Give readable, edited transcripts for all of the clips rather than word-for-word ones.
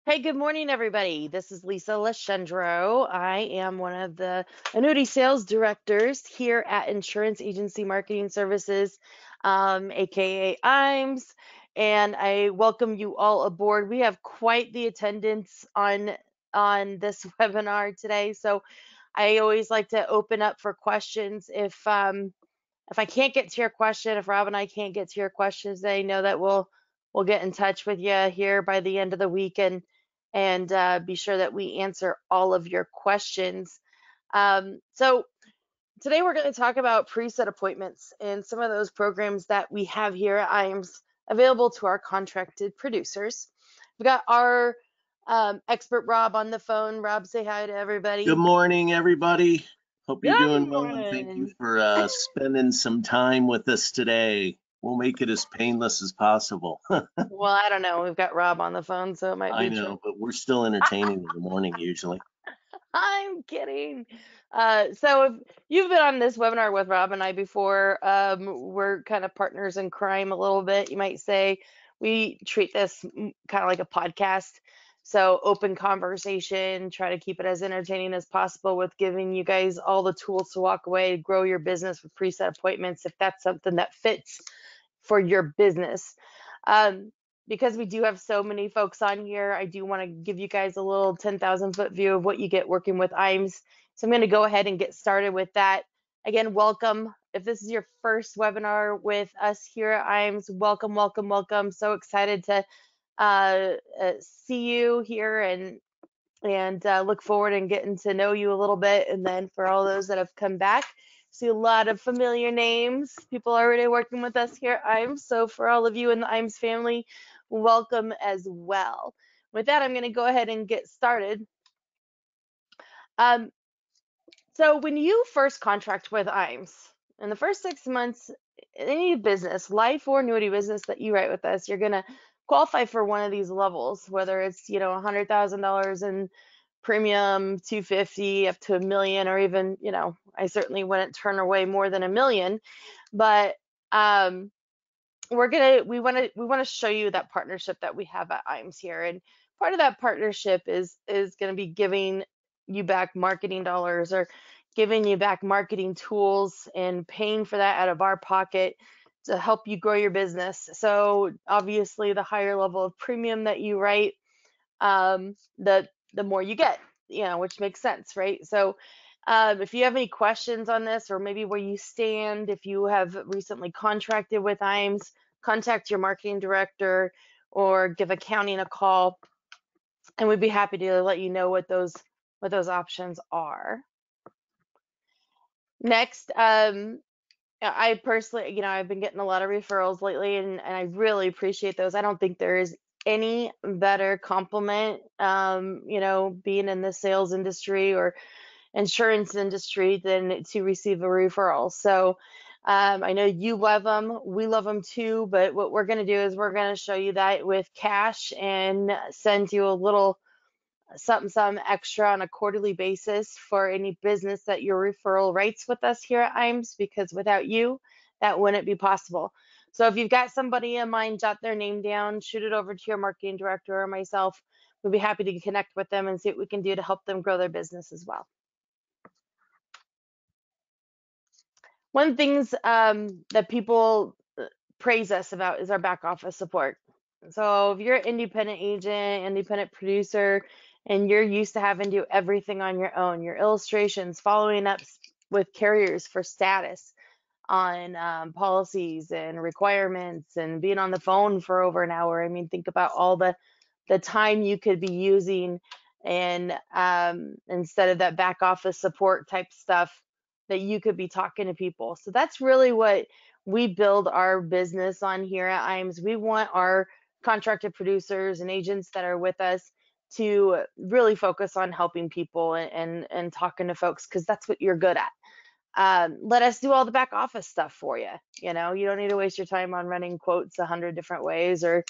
Hey, good morning, everybody. This is Lisa Lashendro. I am one of the annuity sales directors here at Insurance Agency Marketing Services, aka IAMS, and I welcome you all aboard. We have quite the attendance on this webinar today, so I always like to open up for questions. If I can't get to your question, if Rob and I can't get to your questions, they know that we'll get in touch with you here by the end of the week and be sure that we answer all of your questions. So today we're going to talk about preset appointments and some of those programs that we have here at IAMS available to our contracted producers. We've got our expert Rob on the phone. Rob, say hi to Good everybody. morning, everybody. Hope you're Good doing well, and thank you morning. for spending some time with us today. We'll make it as painless as possible. Well, I don't know. We've got Rob on the phone, so it might I be true. know, but we're still entertaining in the morning usually. I'm kidding. So if you've been on this webinar with Rob and I before, we're kind of partners in crime a little bit, you might say. We treat this kind of like a podcast. So open conversation, try to keep it as entertaining as possible with giving you guys all the tools to walk away, grow your business with preset appointments if that's something that fits for your business. Um, because we do have so many folks on here, I do want to give you guys a little 10,000-foot view of what you get working with IAMS. So I'm going to go ahead and get started with that. Again, welcome. If this is your first webinar with us here at IAMS, welcome, welcome, welcome. So excited to see you here and look forward and getting to know you a little bit. And then for all those that have come back, see a lot of familiar names, people already working with us here at IAMS. So for all of you in the IAMS family, welcome as well. With that, I'm going to go ahead and get started. So when you first contract with IAMS, in the first 6 months, any business, life or annuity business that you write with us, you're going to qualify for one of these levels, whether it's, $100,000 in premium, 250 up to a million, or even, I certainly wouldn't turn away more than a million. But we want to show you that partnership that we have at IAMS here, and part of that partnership is going to be giving you back marketing dollars or giving you back marketing tools and paying for that out of our pocket to help you grow your business. So obviously, the higher level of premium that you write, the more you get, which makes sense, right? So if you have any questions on this, or maybe where you stand, if you have recently contracted with IAMS, contact your marketing director or give accounting a call, and we'd be happy to let you know what those options are. Next, I personally, I've been getting a lot of referrals lately, and I really appreciate those. I don't think there is any better compliment, being in the sales industry or insurance industry than to receive a referral. So I know you love them, we love them too, but what we're going to do is we're going to show you that with cash and send you a little something extra on a quarterly basis for any business that your referral writes with us here at IAMS, because without you, that wouldn't be possible. So if you've got somebody in mind, jot their name down, shoot it over to your marketing director or myself. We'd be happy to connect with them and see what we can do to help them grow their business as well. One of the things that people praise us about is our back office support. So if you're an independent agent, independent producer, and you're used to having to do everything on your own, your illustrations, following up with carriers for status on policies and requirements, and being on the phone for over an hour. I mean, think about all the time you could be using, and instead of that back office support type stuff, that you could be talking to people. So that's really what we build our business on here at IAMS. We want our contracted producers and agents that are with us to really focus on helping people and talking to folks, because that's what you're good at. Let us do all the back office stuff for you. You don't need to waste your time on running quotes 100 different ways, or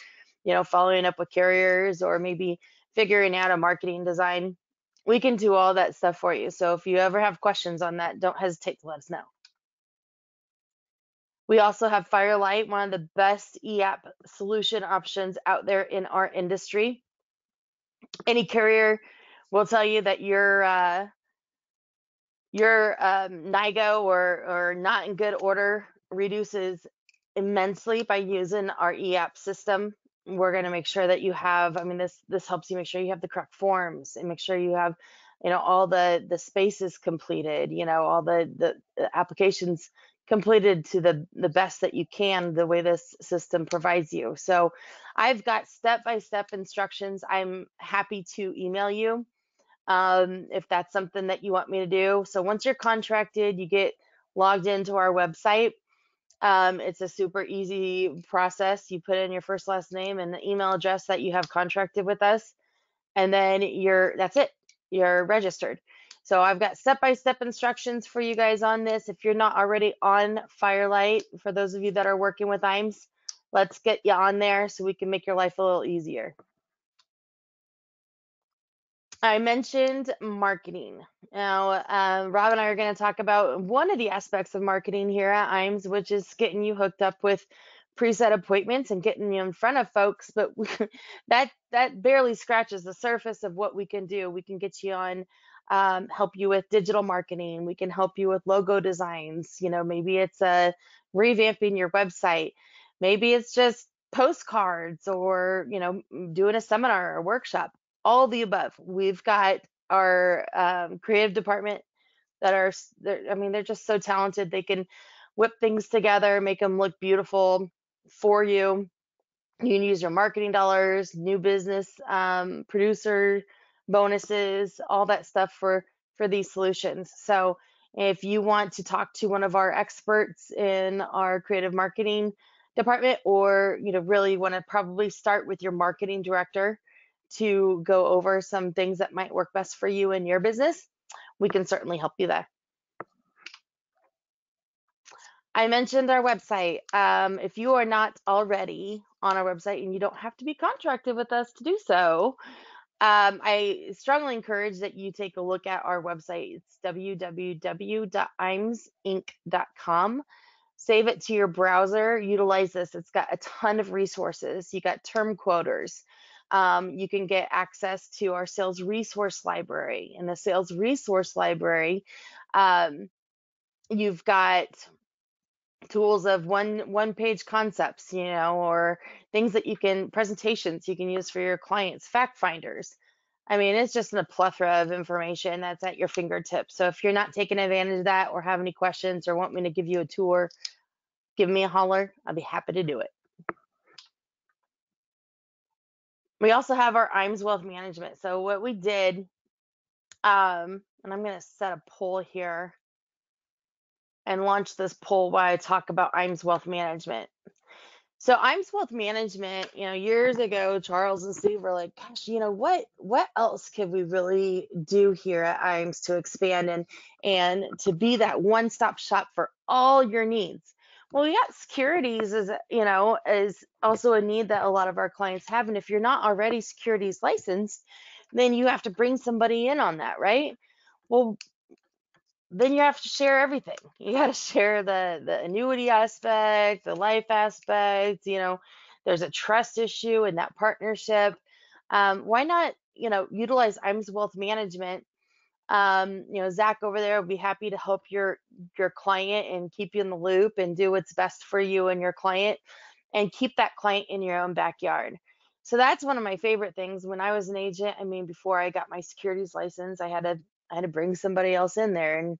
following up with carriers, or maybe figuring out a marketing design. We can do all that stuff for you. So if you ever have questions on that, don't hesitate to let us know. We also have Firelight, one of the best e-app solution options out there in our industry. Any carrier will tell you that your NIGO or not in good order reduces immensely by using our EAP system. We're going to make sure that you have, I mean, this helps you make sure you have the correct forms and make sure you have, all the spaces completed, all the applications completed to the best that you can, the way this system provides you. So I've got step-by-step instructions. I'm happy to email you if that's something that you want me to do. So once you're contracted, you get logged into our website. It's a super easy process. You put in your first, last name, and the email address that you have contracted with us, and then that's it. You're registered. So I've got step-by-step instructions for you guys on this. If you're not already on Firelight, for those of you that are working with IAMS, let's get you on there so we can make your life a little easier. I mentioned marketing. Now, Rob and I are going to talk about one of the aspects of marketing here at IAMS, which is getting you hooked up with preset appointments and getting you in front of folks. But that barely scratches the surface of what we can do. We can get you on, help you with digital marketing. We can help you with logo designs. Maybe it's revamping your website. Maybe it's just postcards or, doing a seminar or workshop, all the above. We've got our creative department that they're just so talented. They can whip things together, make them look beautiful for you. You can use your marketing dollars, new business producer bonuses, all that stuff for these solutions. So if you want to talk to one of our experts in our creative marketing department, or really want to probably start with your marketing director to go over some things that might work best for you in your business, we can certainly help you there. I mentioned our website. If you are not already on our website, and you don't have to be contracted with us to do so, I strongly encourage that you take a look at our website. It's www.imsinc.com. Save it to your browser. Utilize this. It's got a ton of resources. You got term quoters. You can get access to our sales resource library. In the sales resource library, you've got tools of one page concepts, or things that presentations you can use for your clients, fact finders. I mean, it's just a plethora of information that's at your fingertips. So if you're not taking advantage of that, or have any questions, or want me to give you a tour, give me a holler. I'll be happy to do it. We also have our IAMS Wealth Management. So what we did, and I'm going to set a poll here and launch this poll while I talk about IAMS Wealth Management. So IAMS Wealth Management, years ago, Charles and Steve were like, gosh, what else could we really do here at IAMS to expand and to be that one-stop shop for all your needs? Well, we got securities is also a need that a lot of our clients have. And if you're not already securities licensed, then you have to bring somebody in on that, right? Well, then you have to share everything. You got to share the annuity aspect, the life aspect. There's a trust issue in that partnership. Why not, utilize IAMS Wealth Management? Zach over there will be happy to help your client and keep you in the loop and do what's best for you and your client, and keep that client in your own backyard. So that's one of my favorite things. When I was an agent, I mean, before I got my securities license, I had to bring somebody else in there. And,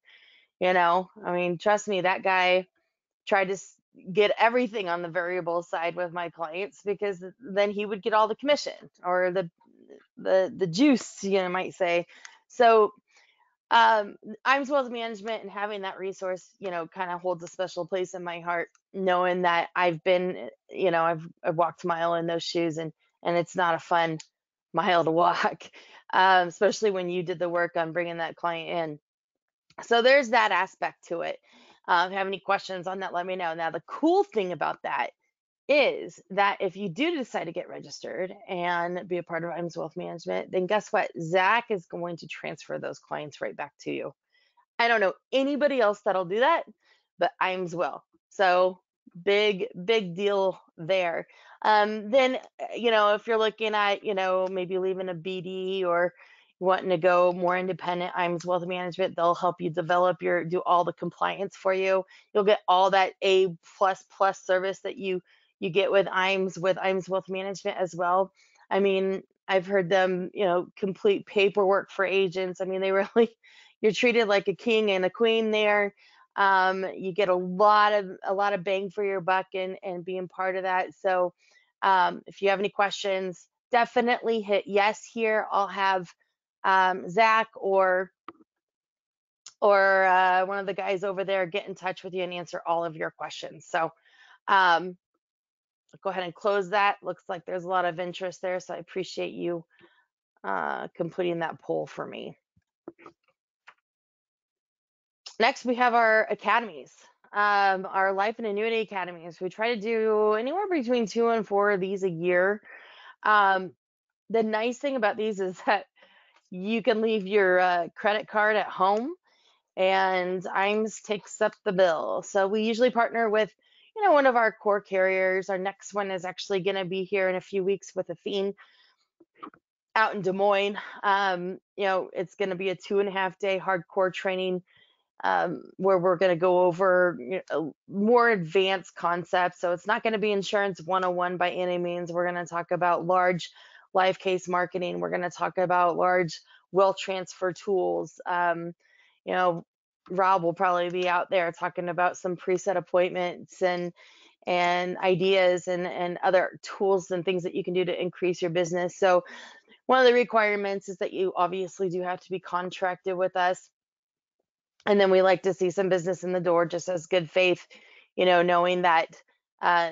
I mean, trust me, that guy tried to get everything on the variable side with my clients, because then he would get all the commission, or the juice, might say. So IAMS Wealth Management and having that resource, kind of holds a special place in my heart, knowing that I've been, I've walked a mile in those shoes, and it's not a fun mile to walk, especially when you did the work on bringing that client in. So there's that aspect to it. If you have any questions on that, let me know. Now, the cool thing about that is that if you do decide to get registered and be a part of IAMS Wealth Management, then guess what? Zach is going to transfer those clients right back to you. I don't know anybody else that'll do that, but IAMS will. So big deal there. Then, if you're looking at, maybe leaving a BD or wanting to go more independent, IAMS Wealth Management, they'll help you do all the compliance for you. You'll get all that A++ service that you get with IAMS Wealth Management as well. I mean, I've heard them, complete paperwork for agents. I mean, they really, you're treated like a king and a queen there. You get a lot of bang for your buck and being part of that. So if you have any questions, definitely hit yes here. I'll have Zach or one of the guys over there get in touch with you and answer all of your questions. So um, go ahead and close that. Looks like there's a lot of interest there, so I appreciate you completing that poll for me. Next, we have our academies, our life and annuity academies. We try to do anywhere between 2 and 4 of these a year. The nice thing about these is that you can leave your credit card at home and IAMS takes up the bill. So we usually partner with, one of our core carriers. Our next one is actually going to be here in a few weeks with Athene out in Des Moines. It's going to be a 2.5-day hardcore training where we're going to go over more advanced concepts. So it's not going to be insurance 101 by any means. We're going to talk about large life case marketing. We're going to talk about large wealth transfer tools. Rob will probably be out there talking about some preset appointments and ideas and other tools and things that you can do to increase your business. So one of the requirements is that you obviously do have to be contracted with us. And then we like to see some business in the door just as good faith, knowing that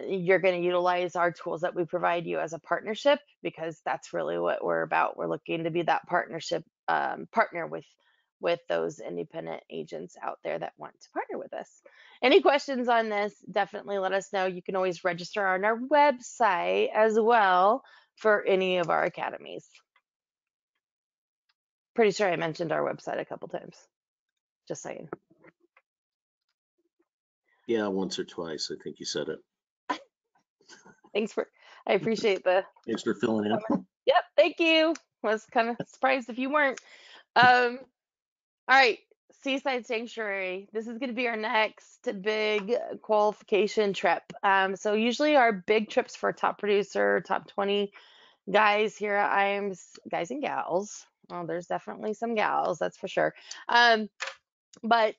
you're going to utilize our tools that we provide you as a partnership, because that's really what we're about. We're looking to be that partnership partner with those independent agents out there that want to partner with us. Any questions on this, definitely let us know. You can always register on our website as well for any of our academies. Pretty sure I mentioned our website a couple times. Just saying. Yeah, once or twice. I think you said it. I appreciate the. Thanks for filling in. Yep, thank you. Was kind of surprised if you weren't. All right, Seaside Sanctuary. This is going to be our next big qualification trip. So usually our big trips for top producer, top 20 guys here at IAMS, guys and gals. Well, there's definitely some gals, that's for sure. But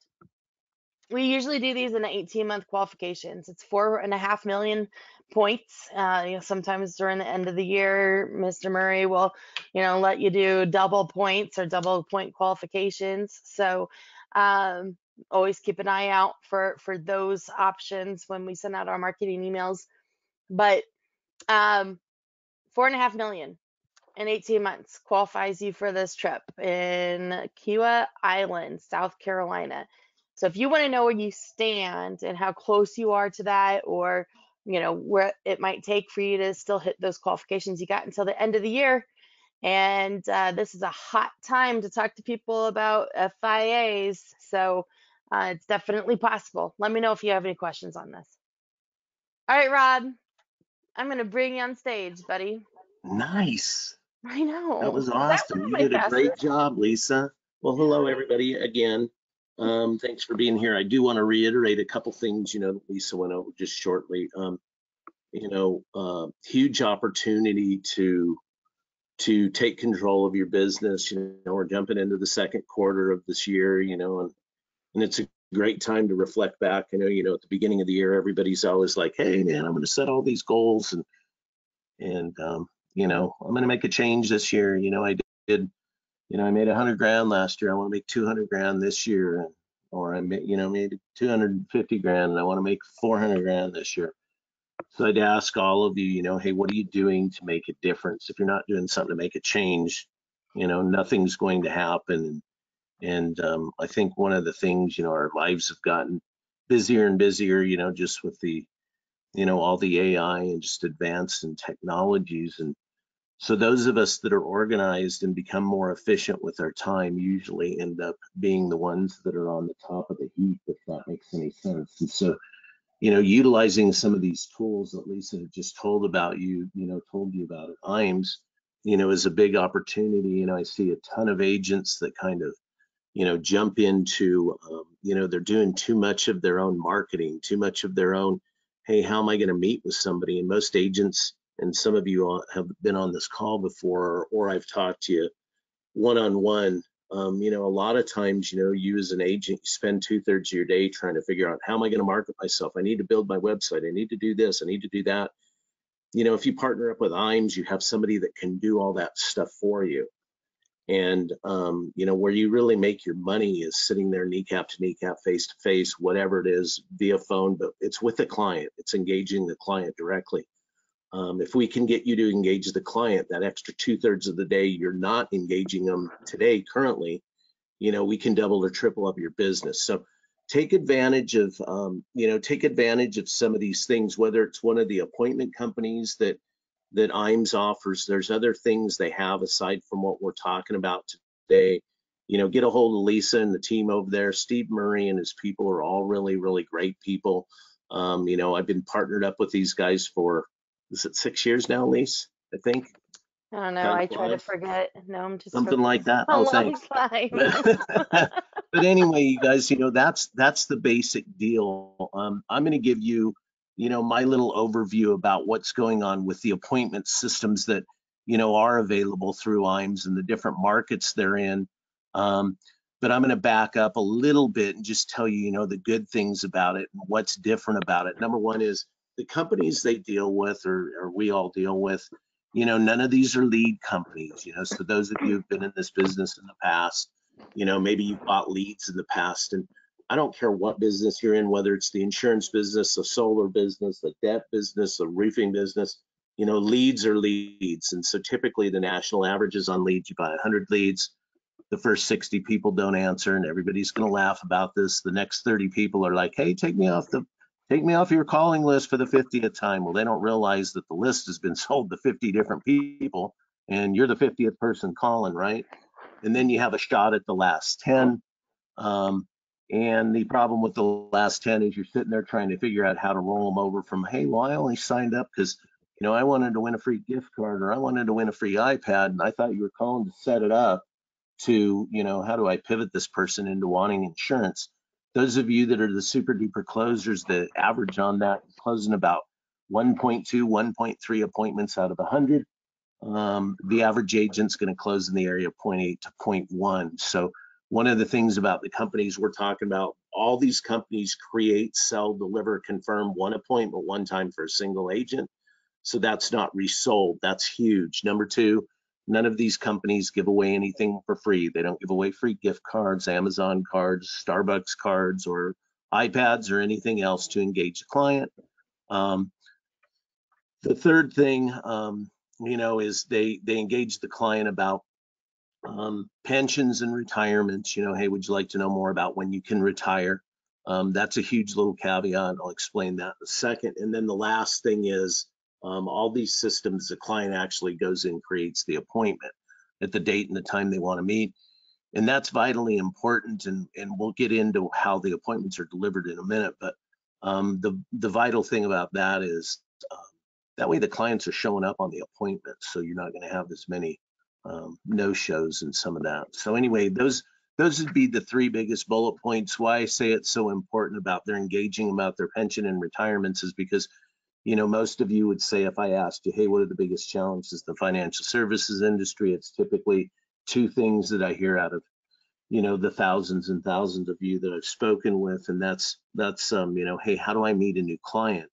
we usually do these in the 18-month qualifications. It's 4.5 million points. Sometimes during the end of the year, Mr. Murray will, let you do double points or double point qualifications. So always keep an eye out for those options when we send out our marketing emails. But 4.5 million in 18 months qualifies you for this trip in Kiawah Island, South Carolina. So if you want to know where you stand and how close you are to that, or where it might take for you to still hit those qualifications, you got until the end of the year. And this is a hot time to talk to people about FIAs. So it's definitely possible. Let me know if you have any questions on this. All right, Rob, I'm going to bring you on stage, buddy. Nice. I know. That was Is that awesome. one You of my did a great fastest? job, Lisa. Well, hello, everybody, again. Thanks for being here. I do want to reiterate a couple things, that Lisa went over just shortly. Huge opportunity to take control of your business. We're jumping into the second quarter of this year, and it's a great time to reflect back. At the beginning of the year, everybody's always like, hey, man, I'm going to set all these goals and I'm going to make a change this year. I did, I made 100 grand last year. I want to make 200 grand this year. Or I made, made 250 grand and I want to make 400 grand this year. So I'd ask all of you, hey, what are you doing to make a difference? If you're not doing something to make a change, nothing's going to happen. And I think one of the things, our lives have gotten busier and busier, just with the, all the AI and just advanced in technologies. And so those of us that are organized and become more efficient with our time usually end up being the ones that are on the top of the heap, if that makes any sense. And so utilizing some of these tools that Lisa had just told you about at IAMS, is a big opportunity. I see a ton of agents that kind of, jump into, they're doing too much of their own marketing, too much of their own, hey, how am I going to meet with somebody? And most agents, and some of you have been on this call before, or I've talked to you one-on-one. A lot of times, you as an agent, you spend 2/3 of your day trying to figure out, how am I going to market myself? I need to build my website. I need to do this. I need to do that. If you partner up with IAMS, you have somebody that can do all that stuff for you. And, where you really make your money is sitting there kneecap to kneecap, face to face, whatever it is, via phone, but it's with the client. It's engaging the client directly. If we can get you to engage the client, that extra 2/3 of the day you're not engaging them today currently, we can double or triple up your business. So take advantage of, some of these things, whether it's one of the appointment companies that IAMS offers. There's other things they have aside from what we're talking about today. Get a hold of Lisa and the team over there. Steve Murray and his people are all really, really great people. I've been partnered up with these guys for, is it 6 years now, Lisa? I think. I don't know. Time I try to flies. forget. No, I'm just Something joking. like that. A Oh, long thanks. time. But but anyway, you guys, that's the basic deal. I'm going to give you, my little overview about what's going on with the appointment systems that, are available through IAMS and the different markets they're in. But I'm going to back up a little bit and just tell you, the good things about it and what's different about it. Number one is the companies they deal with, or we all deal with, none of these are lead companies. So those of you who've been in this business in the past, maybe you've bought leads in the past, and I don't care what business you're in, whether it's the insurance business, a solar business, a debt business, a roofing business, leads are leads. And so typically the national averages on leads, you buy 100 leads, the first 60 people don't answer, and everybody's going to laugh about this. The next 30 people are like, hey, take me off your calling list for the 50th time. Well, they don't realize that the list has been sold to 50 different people, and you're the 50th person calling, right? And then you have a shot at the last 10. And the problem with the last 10 is you're sitting there trying to figure out how to roll them over from, hey, well, I only signed up because, I wanted to win a free gift card, or I wanted to win a free iPad, and I thought you were calling to set it up, to, how do I pivot this person into wanting insurance? Those of you that are the super duper closers, the average on that is closing about 1.2, 1.3 appointments out of 100. The average agent's going to close in the area of 0.8 to 0.1. So one of the things about the companies we're talking about, all these companies create, sell, deliver, confirm one appointment one time for a single agent. So that's not resold. That's huge. Number two, none of these companies give away anything for free. They don't give away free gift cards, Amazon cards, Starbucks cards, or iPads or anything else to engage the client. The third thing, is they engage the client about pensions and retirements. Hey, would you like to know more about when you can retire? That's a huge little caveat. I'll explain that in a second. And then the last thing is all these systems, the client actually goes in, creates the appointment at the date and the time they want to meet. And that's vitally important. And we'll get into how the appointments are delivered in a minute. But the vital thing about that is that way the clients are showing up on the appointment. So you're not going to have as many no-shows and some of that. So anyway, those would be the three biggest bullet points. Why I say it's so important about their engaging about their pension and retirements is because, most of you would say, if I asked you, hey, what are the biggest challenges in the financial services industry? It's typically two things that I hear out of, the thousands and thousands of you that I've spoken with. And that's hey, how do I meet a new client?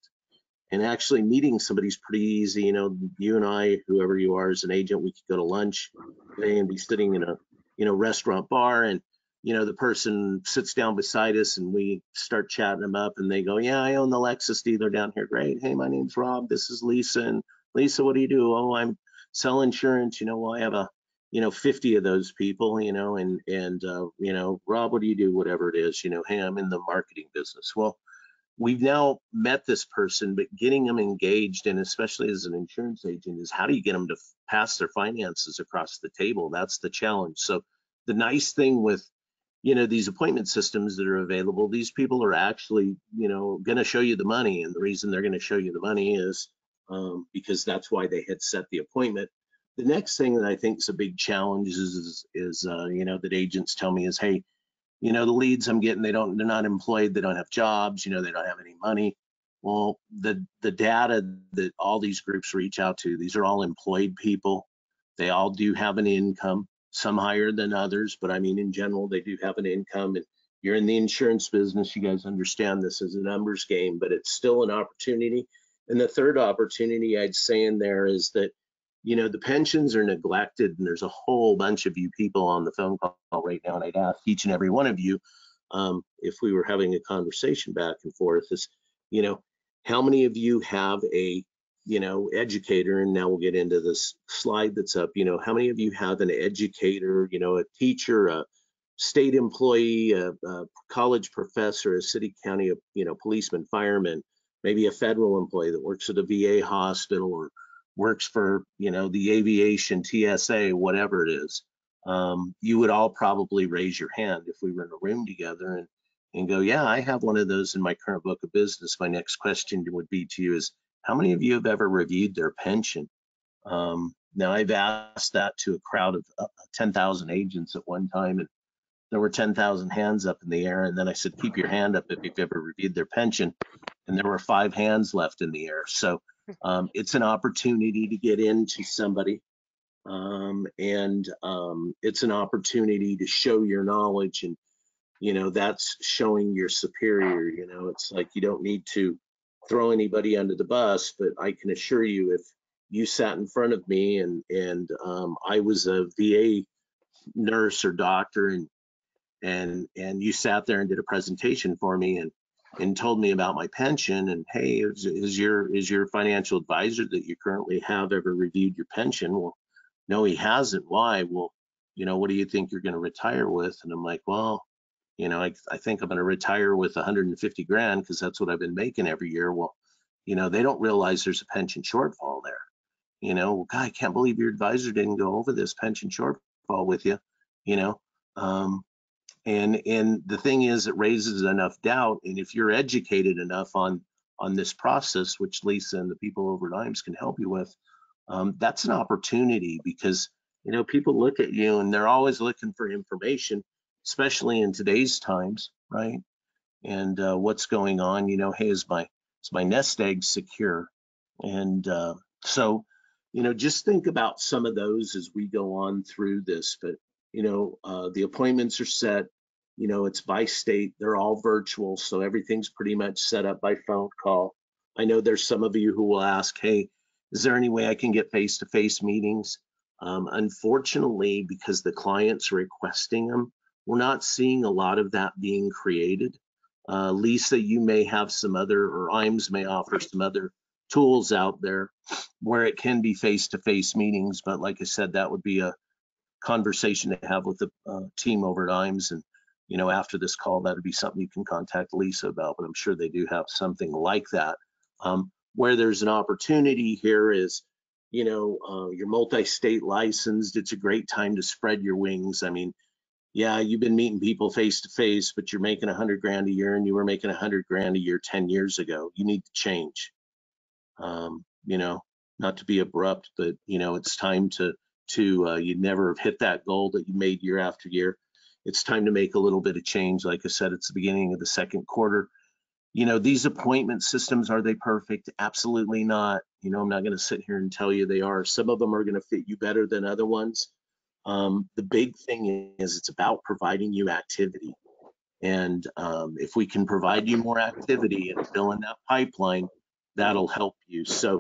And actually meeting somebody's pretty easy. You and I, whoever you are as an agent, we could go to lunch today and be sitting in a, restaurant bar, and, the person sits down beside us and we start chatting them up and they go, yeah, I own the Lexus dealer down here. Great. Hey, my name's Rob. This is Lisa. And Lisa, what do you do? Oh, I'm sell insurance. Well, I have a, 50 of those people, Rob, what do you do? Whatever it is, hey, I'm in the marketing business. Well, we've now met this person, but getting them engaged, and especially as an insurance agent, is how do you get them to pass their finances across the table? That's the challenge. So the nice thing with, these appointment systems that are available, these people are actually, going to show you the money. And the reason they're going to show you the money is because that's why they had set the appointment. The next thing that I think is a big challenge is that agents tell me is, hey, the leads I'm getting, they're not employed, they don't have jobs, they don't have any money. Well, the data that all these groups reach out to, these are all employed people. They all do have an income, some higher than others, but I mean, in general, they do have an income. And you're in the insurance business, you guys understand this is a numbers game, but it's still an opportunity. And the third opportunity I'd say in there is that, the pensions are neglected, and there's a whole bunch of you people on the phone call right now, and I'd ask each and every one of you, if we were having a conversation back and forth, is, how many of you have a, educator, and now we'll get into this slide that's up, how many of you have an educator, a teacher, a state employee, a college professor, a city, county, policeman, fireman, maybe a federal employee that works at a VA hospital or works for, the aviation, TSA, whatever it is. You would all probably raise your hand if we were in a room together and go, yeah, I have one of those in my current book of business. My next question would be to you is, how many of you have ever reviewed their pension? Now, I've asked that to a crowd of 10,000 agents at one time, and there were 10,000 hands up in the air. And then I said, keep your hand up if you've ever reviewed their pension. And there were 5 hands left in the air. So it's an opportunity to get into somebody. And it's an opportunity to show your knowledge. And, that's showing your superior. It's like you don't need to throw anybody under the bus, but I can assure you, if you sat in front of me and I was a VA nurse or doctor, and you sat there and did a presentation for me and told me about my pension, and hey, is your financial advisor that you currently have ever reviewed your pension? Well, no, he hasn't. Why? Well, what do you think you're going to retire with? And I'm like, well, I think I'm going to retire with 150 grand because that's what I've been making every year. Well, they don't realize there's a pension shortfall there. Well, God, I can't believe your advisor didn't go over this pension shortfall with you. And the thing is, it raises enough doubt. And if you're educated enough on this process, which Lisa and the people over at IAMS can help you with, that's an opportunity, because people look at you and they're always looking for information, especially in today's times, right? And what's going on? Hey, is my nest egg secure? And so, just think about some of those as we go on through this. But the appointments are set. It's by state. They're all virtual, so everything's pretty much set up by phone call. I know there's some of you who will ask, hey, is there any way I can get face-to-face meetings? Unfortunately, because the client's requesting them, we're not seeing a lot of that being created. Lisa, you may have some other, or IAMS may offer some other tools out there where it can be face-to-face meetings, but like I said, that would be a conversation to have with the team over at IAMS. And after this call, that would be something you can contact Lisa about, but I'm sure they do have something like that. Where there's an opportunity here is, you're multi-state licensed. It's a great time to spread your wings. I mean, yeah, you've been meeting people face to face, but you're making 100 grand a year, and you were making 100 grand a year 10 years ago. You need to change. Not to be abrupt, but it's time to you never have hit that goal that you made year after year. It's time to make a little bit of change. Like I said, it's the beginning of the second quarter. These appointment systems, are they perfect? Absolutely not. I'm not going to sit here and tell you they are. Some of them are going to fit you better than other ones. The big thing is it's about providing you activity. And if we can provide you more activity and fill in that pipeline, that'll help you. So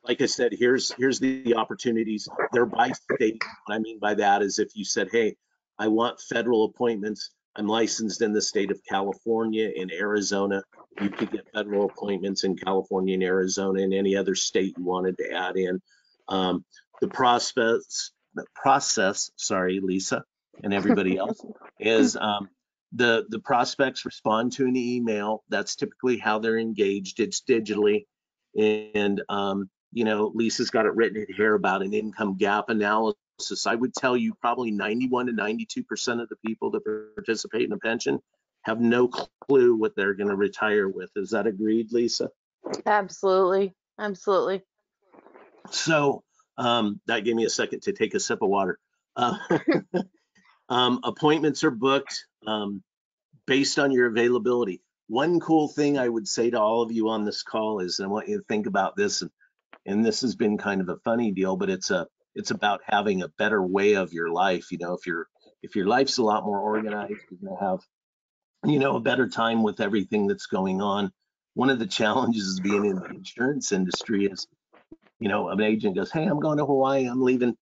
like I said, here's the opportunities. They're by state. What I mean by that is, if you said, hey, I want federal appointments, I'm licensed in the state of California and Arizona. You could get federal appointments in California and Arizona and any other state you wanted to add in. The process, sorry, Lisa and everybody else, is the prospects respond to an email. That's typically how they're engaged. It's digitally. And Lisa's got it written in here about an income gap analysis. I would tell you probably 91 to 92% of the people that participate in a pension have no clue what they're going to retire with. Is that agreed, Lisa? Absolutely. Absolutely. So that gave me a second to take a sip of water. Uh, appointments are booked based on your availability. One cool thing I would say to all of you on this call is, and I want you to think about this, and this has been kind of a funny deal, but it's about having a better way of your life. If your life's a lot more organized, you're gonna have a better time with everything that's going on. One of the challenges of being in the insurance industry is, an agent goes, hey, I'm going to Hawaii, I'm leaving,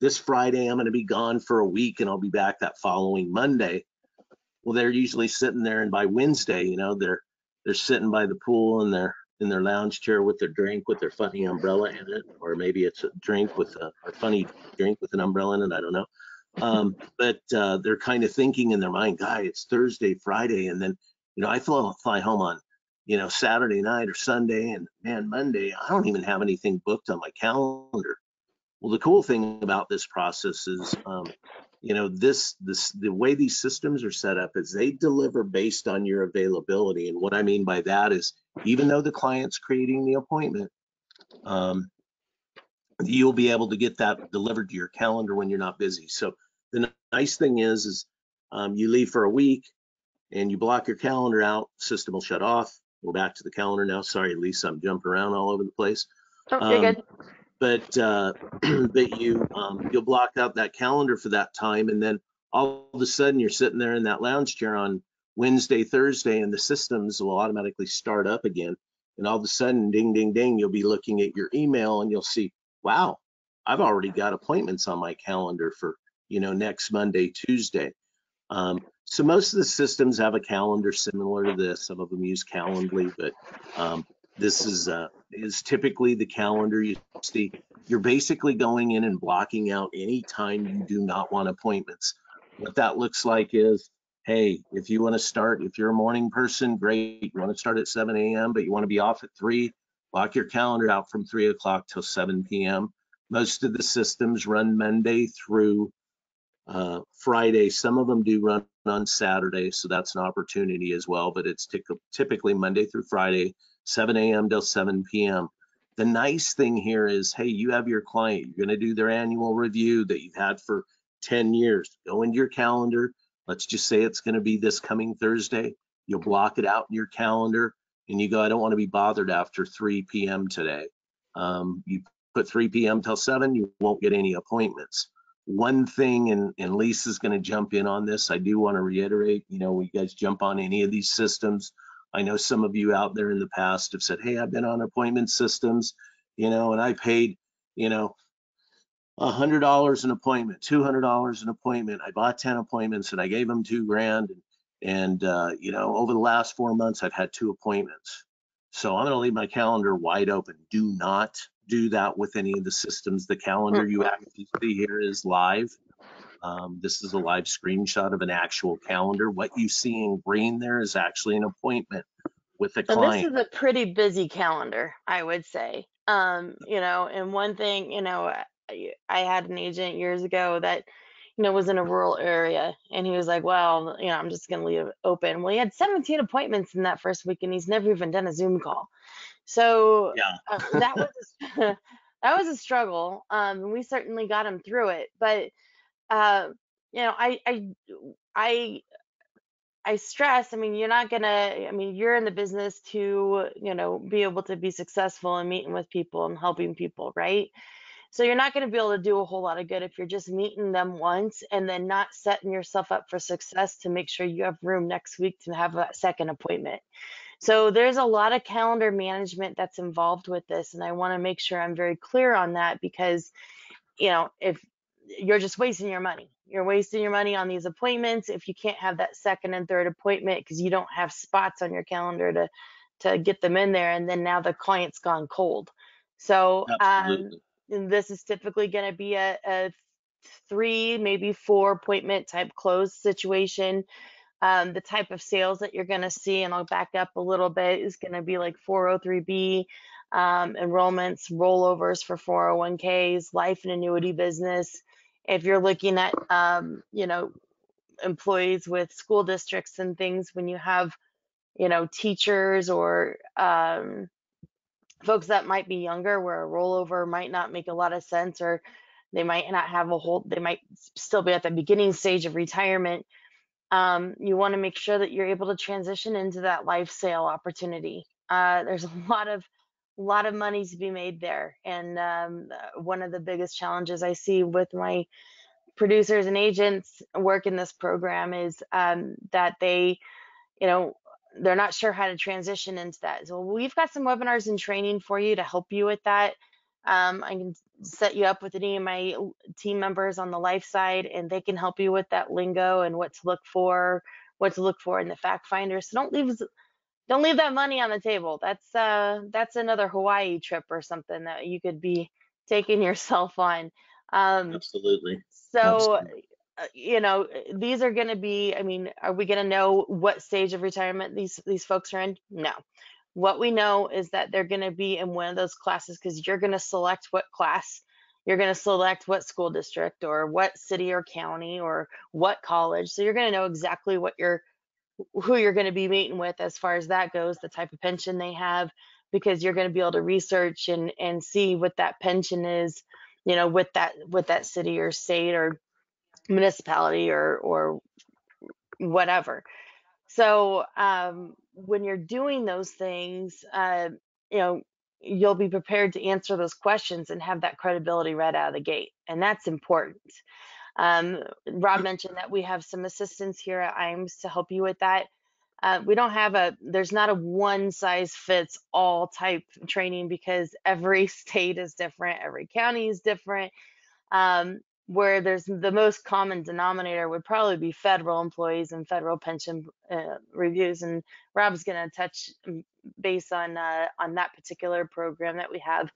this Friday, I'm going to be gone for a week and I'll be back that following Monday. Well, they're usually sitting there, and by Wednesday, they're sitting by the pool and they're in their lounge chair with their drink with their funny umbrella in it, or maybe it's a drink with a funny drink with an umbrella in it. I don't know. But they're kind of thinking in their mind, guy, it's Thursday, Friday, and then I fly home on Saturday night or Sunday, and man, Monday I don't even have anything booked on my calendar. Well, the cool thing about this process is, the way these systems are set up is they deliver based on your availability. And what I mean by that is, even though the client's creating the appointment, um, you'll be able to get that delivered to your calendar when you're not busy. So the nice thing is you leave for a week and you block your calendar out, system will shut off. We're back to the calendar now. Sorry, Lisa, I'm jumping around all over the place. Oh, you're Um, good. but you'll block out that calendar for that time, and then all of a sudden you're sitting there in that lounge chair on Wednesday, Thursday, and the systems will automatically start up again. And all of a sudden, ding, ding, ding, you'll be looking at your email and you'll see, wow, I've already got appointments on my calendar for next Monday, Tuesday. So most of the systems have a calendar similar to this. Some of them use Calendly, but this is typically the calendar you see. You're basically going in and blocking out any time you do not want appointments. What that looks like is, hey, if you want to start, if you're a morning person, great. You want to start at 7 a.m., but you want to be off at 3, block your calendar out from 3 o'clock till 7 p.m. Most of the systems run Monday through Friday. Some of them do run on Saturday, so that's an opportunity as well, but it's typically Monday through Friday, 7 a.m. till 7 p.m. The nice thing here is, hey, you have your client, you're going to do their annual review that you've had for 10 years. Go into your calendar. Let's just say it's going to be this coming Thursday. You'll block it out in your calendar and you go, I don't want to be bothered after 3 p.m. today. You put 3 p.m. till 7, you won't get any appointments. One thing, and Lisa's going to jump in on this, I do want to reiterate, when you guys jump on any of these systems, I know some of you out there in the past have said, hey, I've been on appointment systems, and I paid, $100 an appointment, $200 an appointment. I bought 10 appointments and I gave them $2,000. And over the last 4 months, I've had 2 appointments. So I'm going to leave my calendar wide open. Do not do that with any of the systems. The calendar you actually see here is live. This is a live screenshot of an actual calendar. What you see in green there is actually an appointment with a And this client. is a pretty busy calendar, I would say. And one thing, I had an agent years ago that, was in a rural area, and he was like, well, I'm just going to leave it open. Well, he had 17 appointments in that first week, and he's never even done a Zoom call. So Yeah, that was that was a struggle. And we certainly got him through it. But uh, I I stress, I mean, you're not gonna, I mean, you're in the business to, be able to be successful and meeting with people and helping people, right? So you're not going to be able to do a whole lot of good if you're just meeting them once and then not setting yourself up for success to make sure you have room next week to have a second appointment. So there's a lot of calendar management that's involved with this. And I want to make sure I'm very clear on that because if you're just wasting your money, you're wasting your money on these appointments if you can't have that second and third appointment because you don't have spots on your calendar to get them in there, and then now the client's gone cold. So absolutely. and this is typically going to be a 3 maybe 4 appointment type close situation. The type of sales that you're going to see, and I'll back up a little bit, is going to be like 403B. enrollments, rollovers for 401ks, life and annuity business. If you're looking at, employees with school districts and things, when you have, teachers or folks that might be younger, where a rollover might not make a lot of sense, or they might not have they might still be at the beginning stage of retirement. You want to make sure that you're able to transition into that life sale opportunity. There's a lot of money to be made there, and one of the biggest challenges I see with my producers and agents work in this program is that you know, they're not sure how to transition into that. So we've got some webinars and training for you to help you with that. I can set you up with any of my team members on the life side, and they can help you with that lingo and what to look for in the fact finder. So don't leave that money on the table. That's another Hawaii trip or something that you could be taking yourself on. Um, Absolutely. so, Absolutely. these are going to be, I mean, are we going to know what stage of retirement these folks are in? No. What we know is that they're going to be in one of those classes, because you're going to select what class, you're going to select what school district or what city or county or what college. So you're going to know exactly who you're going to be meeting with as far as that goes, the type of pension they have, because you're going to be able to research and see what that pension is, with that city or state or municipality or whatever. So when you're doing those things, you know, you'll be prepared to answer those questions and have that credibility right out of the gate, and that's important. Rob mentioned that we have some assistants here at IAMS to help you with that. We don't have there's not a one size fits all type training, because every state is different, every county is different. Where there's the most common denominator would probably be federal employees and federal pension reviews, and Rob's going to touch base on that particular program that we have.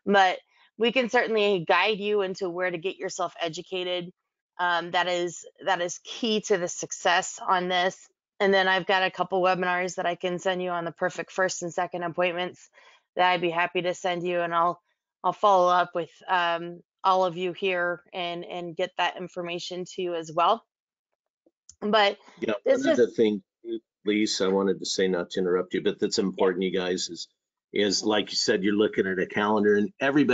But we can certainly guide you into where to get yourself educated. That is key to the success on this. And then I've got a couple webinars that I can send you on the perfect first and second appointments that I'd be happy to send you, and I'll follow up with all of you here and get that information to you as well. But Yeah, this one just other thing, Lisa, I wanted to say, not to interrupt you, but that's Yeah. important, you guys, is like you said, you're looking at a calendar, and every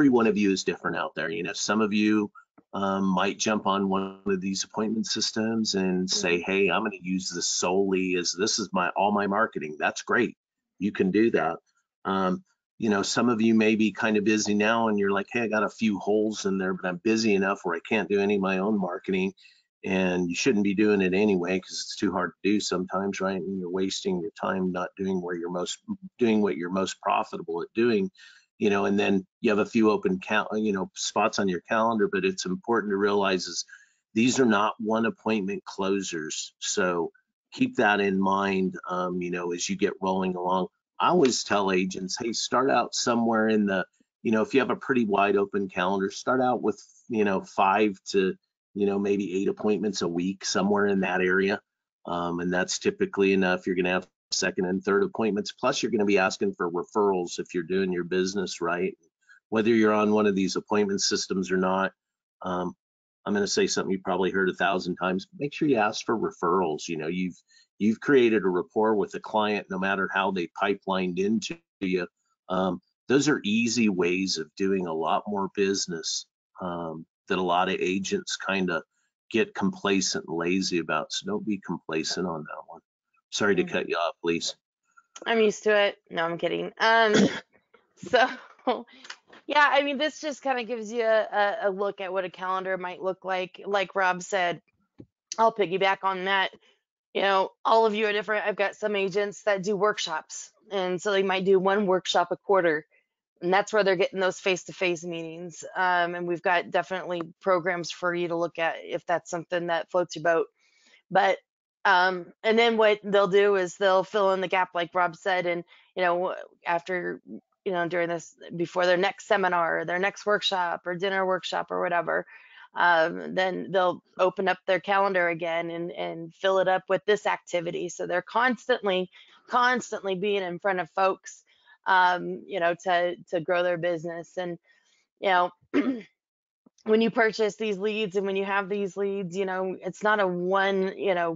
one of you is different out there. Some of you might jump on one of these appointment systems and say, Mhm. hey, I'm going to use this solely as this is all my marketing. That's great. You can do that. Um, some of you may be kind of busy now and you're like, hey, I got a few holes in there, but I'm busy enough where I can't do any of my own marketing. And you shouldn't be doing it anyway, because it's too hard to do sometimes, right? And you're wasting your time not doing doing what you're most profitable at doing. And then you have a few open spots on your calendar, but it's important to realize is these are not one appointment closers. So keep that in mind, as you get rolling along. I always tell agents, hey, start out somewhere in if you have a pretty wide open calendar, start out with, 5 to maybe 8 appointments a week, somewhere in that area. And that's typically enough. You're going to have second and third appointments. Plus, you're going to be asking for referrals if you're doing your business right. Whether you're on one of these appointment systems or not, I'm going to say something you probably heard 1,000 times. Make sure you ask for referrals. You've created a rapport with the client, no matter how they pipelined into you. Those are easy ways of doing a lot more business that a lot of agents kind of get complacent and lazy about. So don't be complacent on that one. Sorry to cut Mhm. you off, please. I'm used to it. No, I'm kidding. So yeah, I mean, this just kind of gives you a look at what a calendar might look like. Like Rob said, I'll piggyback on that. All of you are different. I've got some agents that do workshops, and so they might do one workshop a quarter, and that's where they're getting those face-to-face meetings. And we've got definitely programs for you to look at if that's something that floats your boat. But and then what they'll do is they'll fill in the gap, like Rob said, and after during this, before their next seminar or their next workshop or dinner workshop or whatever, then they'll open up their calendar again and fill it up with this activity. So they're constantly being in front of folks. to grow their business. And, you know, when you purchase these leads and when you have these leads, it's not a one,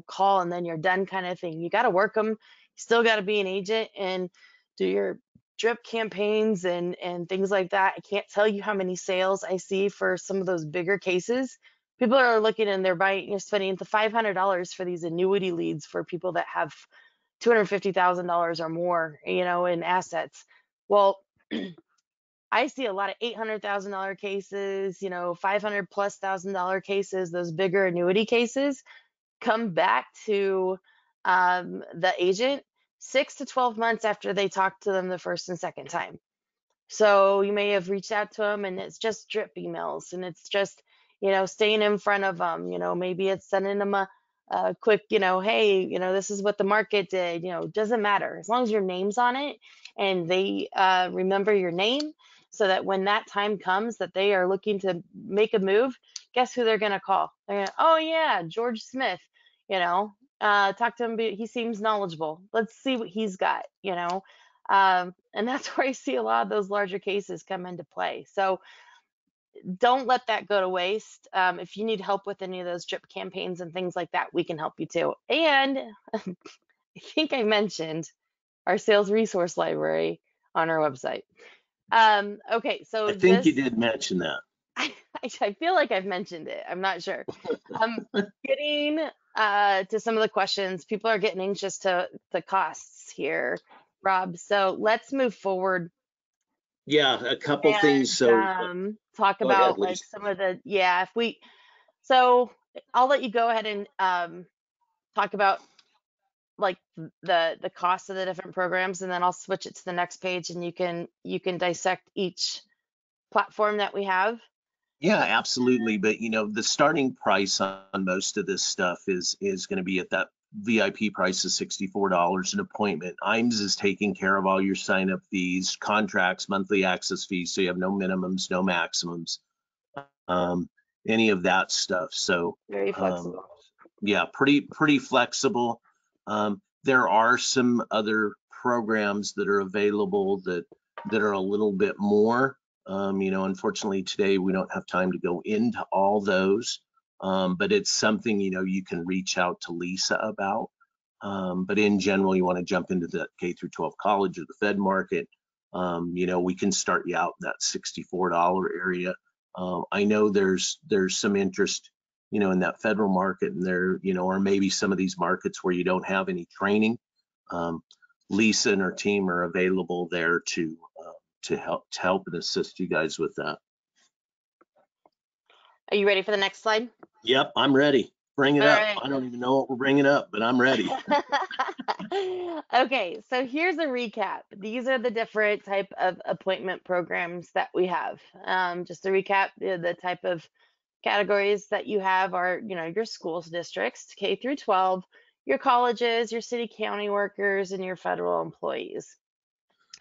call and then you're done kind of thing. You got to work them. You still got to be an agent and do your drip campaigns and things like that. I can't tell you how many sales I see for some of those bigger cases. People are looking and they're buying, you're spending the $500 for these annuity leads for people that have $250,000 or more, in assets. Well, I see a lot of $800,000 cases, 500 plus $1,000 cases, those bigger annuity cases come back to the agent 6 to 12 months after they talk to them the first and second time. So you may have reached out to them and it's just drip emails and it's just, staying in front of them, maybe it's sending them a quick, hey, this is what the market did, doesn't matter as long as your name's on it and they remember your name so that when that time comes that they are looking to make a move, guess who they're going to call? They're going to, oh yeah, George Smith, talk to him. He seems knowledgeable. Let's see what he's got, and that's where I see a lot of those larger cases come into play. So don't let that go to waste. If you need help with any of those drip campaigns and things like that, we can help you too. And I think I mentioned our sales resource library on our website. Okay, I so think you this, did mention that. I feel like I've mentioned it. I'm not sure. Getting to some of the questions, people are getting anxious to the costs here, Rob. So let's move forward Yeah, a couple things. and So talk go ahead, about like Lisa. some of the, yeah, if we, so I'll let you go ahead and talk about like the cost of the different programs, and then I'll switch it to the next page and you can dissect each platform that we have. Yeah, absolutely. But the starting price on most of this stuff is going to be at that VIP price of $64 an appointment. IAMS is taking care of all your sign up fees, contracts, monthly access fees, so you have no minimums, no maximums, um, any of that stuff. So Very um, flexible. yeah, pretty flexible. There are some other programs that are available that are a little bit more. Unfortunately today we don't have time to go into all those, but it's something you can reach out to Lisa about. But in general, you want to jump into the K through 12 college or the Fed market. We can start you out in that $64 area. I know there's some interest in that federal market, and there, or maybe some of these markets where you don't have any training. Lisa and her team are available there to help and assist you guys with that. Are you ready for the next slide? Yep, I'm ready. Bring it All up. right. I don't even know what we're bringing up, but I'm ready. Okay, so here's a recap. These are the different type of appointment programs that we have. Just to recap, the type of categories that you have are, your schools districts, K through 12, your colleges, your city county workers, and your federal employees.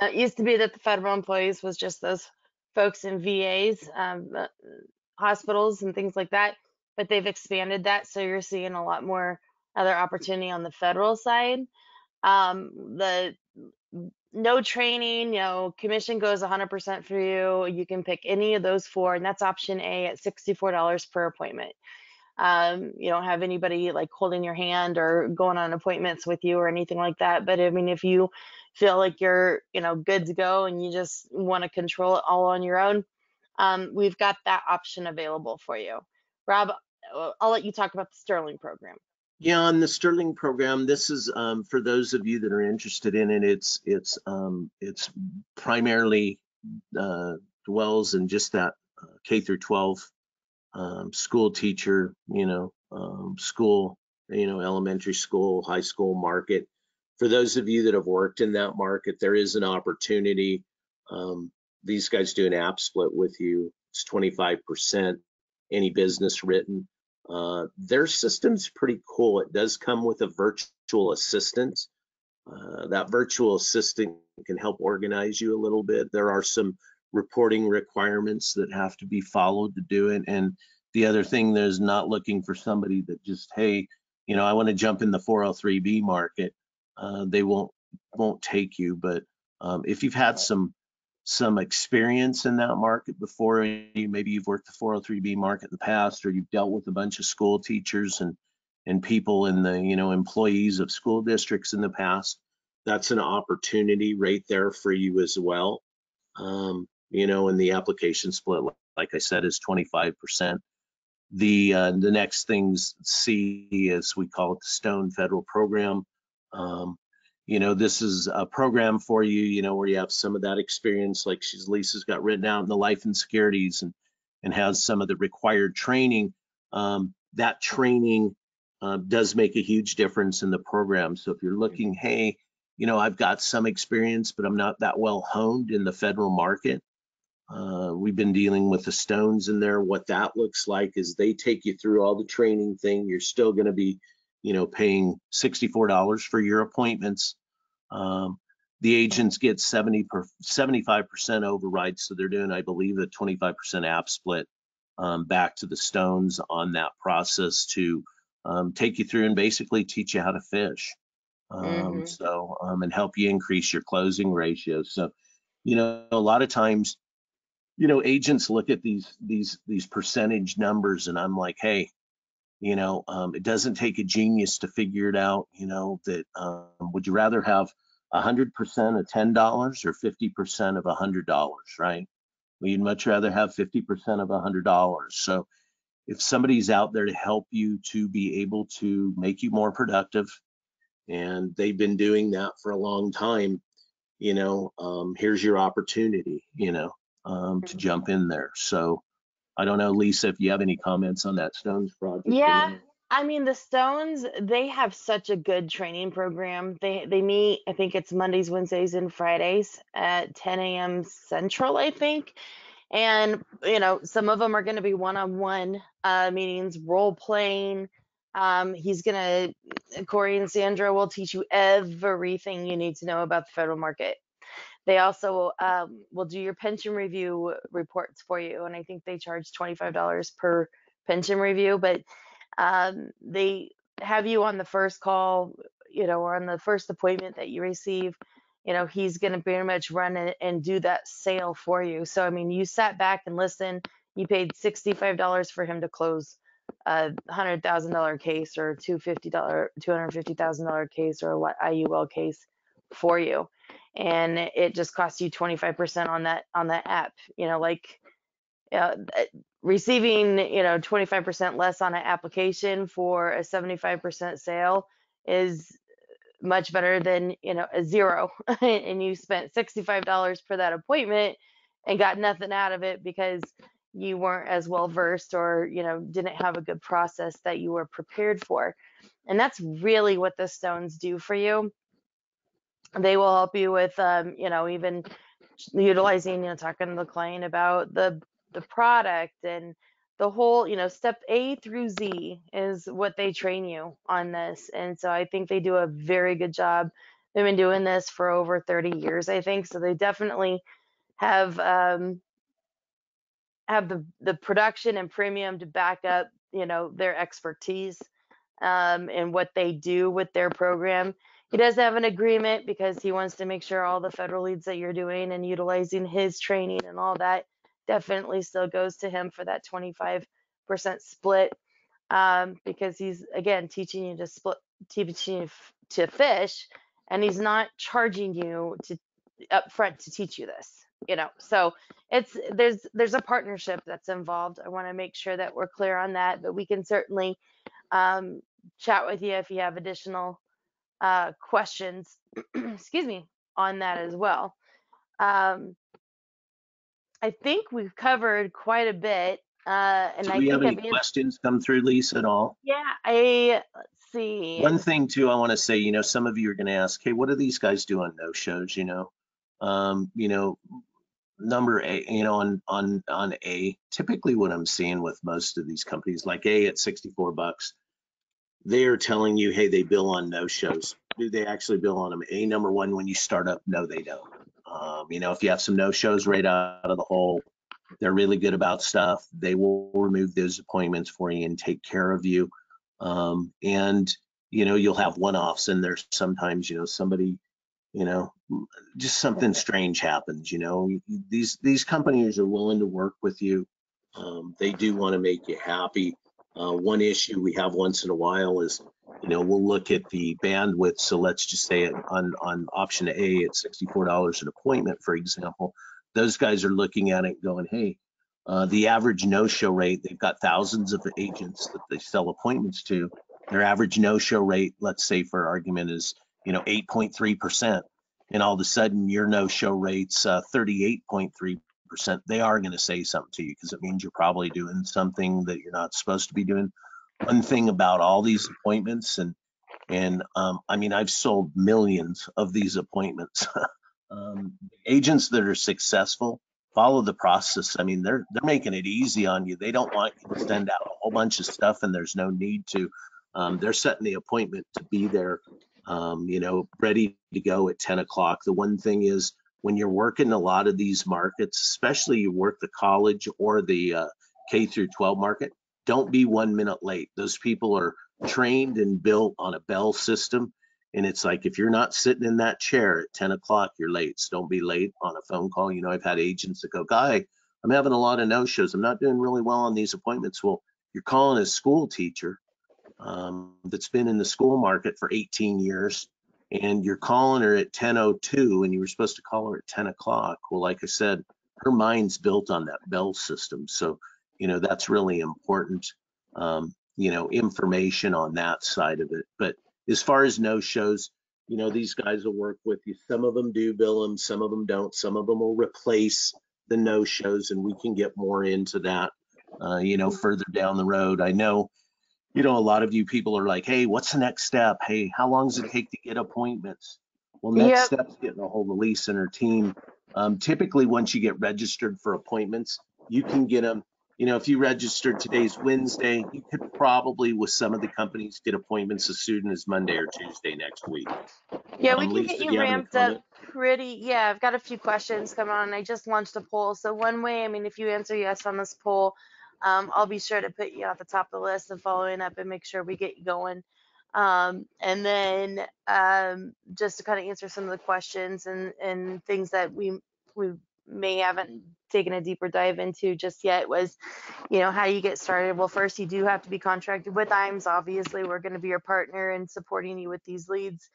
It used to be that the federal employees was just those folks in VAs, hospitals, and things like that, but they've expanded that, so you're seeing a lot more other opportunity on the federal side. The no training, commission goes 100% for you. You can pick any of those four, and that's option A at $64 per appointment. You don't have anybody like holding your hand or going on appointments with you or anything like that. But I mean, if you feel like you're, good to go and you just want to control it all on your own, we've got that option available for you. Rob, I'll let you talk about the Sterling program. Yeah, on the Sterling program, this is for those of you that are interested in it. It's primarily dwells in just that K through 12 school teacher, school, elementary school, high school market. For those of you that have worked in that market, there is an opportunity. These guys do an app split with you. It's 25%, any business written. Their system's pretty cool. It does come with a virtual assistant. That virtual assistant can help organize you a little bit. There are some reporting requirements that have to be followed to do it. And the other thing, there's not looking for somebody that just, hey, I want to jump in the 403B market. They won't take you, but If you've had some experience in that market before, maybe you've worked the 403B market in the past, or you've dealt with a bunch of school teachers and people in the, employees of school districts in the past, that's an opportunity right there for you as well. And the application split, like I said, is 25%. The next things C, as we call it, the Stone Federal Program. This is a program for you, where you have some of that experience, like Lisa's got written out in the life and securities, and has some of the required training. That training does make a huge difference in the program. So if you're looking, hey, I've got some experience, but I'm not that well honed in the federal market. We've been dealing with the Stones in there. What that looks like is they take you through all the training thing. You're still going to be, paying $64 for your appointments. The agents get 75% override. So they're doing, I believe, a 25% app split back to the Stones on that process to take you through and basically teach you how to fish. And help you increase your closing ratio. So, a lot of times, agents look at these percentage numbers, and I'm like, hey, it doesn't take a genius to figure it out. That would you rather have 100% of $10 or 50% of $100, right? Well, you'd much rather have 50% of $100. So if somebody's out there to help you to be able to make you more productive, and they've been doing that for a long time, here's your opportunity, to jump in there. So I don't know, Lisa, if you have any comments on that Stones project or Yeah, not. I mean the Stones, they have such a good training program. They meet, I think it's Mondays, Wednesdays, and Fridays at 10 a.m. Central, I think. And some of them are going to be one-on-one meetings, role playing. He's gonna Corey and Sandra will teach you everything you need to know about the federal market. They also will do your pension review reports for you, and I think they charge $25 per pension review. But they have you on the first call, or on the first appointment that you receive. He's going to pretty much run it and do that sale for you. So, I mean, you sat back and listened. You paid $65 for him to close a $100,000 case, or $250,000 case, or what IUL case for you, and it just costs you 25% on that app. Like uh, receiving 25% less on an application for a 75% sale is much better than a zero and you spent $65 for that appointment and got nothing out of it because you weren't as well versed, or didn't have a good process that you were prepared for. And that's really what the Stones do for you. They will help you with even utilizing, talking to the client about the product, and the whole, step A through Z is what they train you on this. And so I think they do a very good job. They've been doing this for over 30 years, I think. So they definitely have the production and premium to back up, their expertise and what they do with their program. He does have an agreement because he wants to make sure all the federal leads that you're doing and utilizing his training and all that definitely still goes to him for that 25% split, because he's, again, teaching you to teaching you to fish, and he's not charging you to upfront to teach you this. So there's a partnership that's involved. I want to make sure that we're clear on that, but we can certainly um, chat with you if you have additional questions, excuse me, on that as well. I think we've covered quite a bit, and Do I we have think any I've answered. questions come through, Lisa, at all? Let's see. One thing too, I want to say, some of you are going to ask, hey, what do these guys do on no shows? Um, you know, number A, on A, typically what I'm seeing with most of these companies, like A at $64, they are telling you, hey, they bill on no shows. Do they actually bill on them? A, number one, when you start up, no, they don't. If you have some no shows right out of the hole, they're really good about stuff. They will remove those appointments for you and take care of you. And you'll have one-offs in there sometimes. Somebody you know, just something strange happens, you know. These companies are willing to work with you. They do want to make you happy. One issue we have once in a while is, you know, we'll look at the bandwidth. So let's just say on option A at $64 an appointment, for example. Those guys are looking at it going, hey, the average no-show rate, they've got thousands of agents that they sell appointments to. Their average no-show rate, let's say for argument, is, you know, 8.3%. And all of a sudden your no-show rate's 38.3%. They are going to say something to you because it means you're probably doing something that you're not supposed to be doing. One thing about all these appointments, and I mean, I've sold millions of these appointments. Agents that are successful follow the process. I mean, they're making it easy on you. They don't want you to send out a whole bunch of stuff, and there's no need to. They're setting the appointment to be there, you know, ready to go at 10 o'clock. The one thing is, when you're working a lot of these markets, especially you work the college or the K through 12 market, don't be 1 minute late. Those people are trained and built on a bell system. And it's like, if you're not sitting in that chair at 10 o'clock, you're late. So don't be late on a phone call. You know, I've had agents that go, Guy, I'm having a lot of no-shows. I'm not doing really well on these appointments. Well, you're calling a school teacher that's been in the school market for 18 years, and you're calling her at 10:02, and you were supposed to call her at 10 o'clock. Well, like I said, her mind's built on that bell system. So, you know, that's really important, you know, information on that side of it. But as far as no shows, you know, these guys will work with you. Some of them do bill them, some of them don't. Some of them will replace the no shows, and we can get more into that, you know, further down the road. I know, you know, a lot of you people are like, hey, what's the next step? Hey, how long does it take to get appointments? Well, next Yep. step's getting a hold of Lisa and her team. Typically, once you get registered for appointments, you can get them. You know, if you registered today's Wednesday, you could probably, with some of the companies, get appointments as soon as Monday or Tuesday next week. Yeah, we can get Lisa, do you you have any ramped up comment? pretty. Yeah, I've got a few questions coming on. I just launched a poll. So one way, I mean, if you answer yes on this poll, I'll be sure to put you at the top of the list and following up and make sure we get you going. And then just to kind of answer some of the questions and things that we may haven't taken a deeper dive into just yet was, you know, how you get started. Well, first you do have to be contracted with IAMS. Obviously, we're going to be your partner in supporting you with these leads.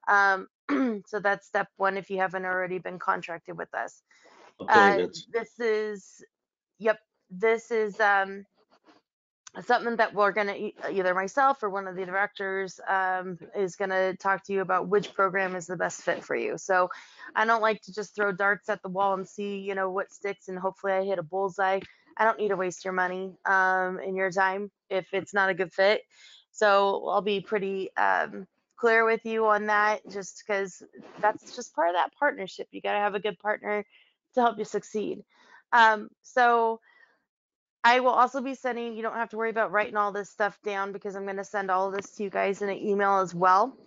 Um, so that's step one if you haven't already been contracted with us. Uh, Appointments. this is, yep, this is something that we're going to either myself or one of the directors is going to talk to you about which program is the best fit for you. So I don't like to just throw darts at the wall and see, you know, what sticks and hopefully I hit a bullseye. I don't need to waste your money and your time if it's not a good fit. So I'll be pretty clear with you on that, just because that's just part of that partnership. You got to have a good partner to help you succeed. So I will also be sending, you don't have to worry about writing all this stuff down because I'm going to send all of this to you guys in an email as well.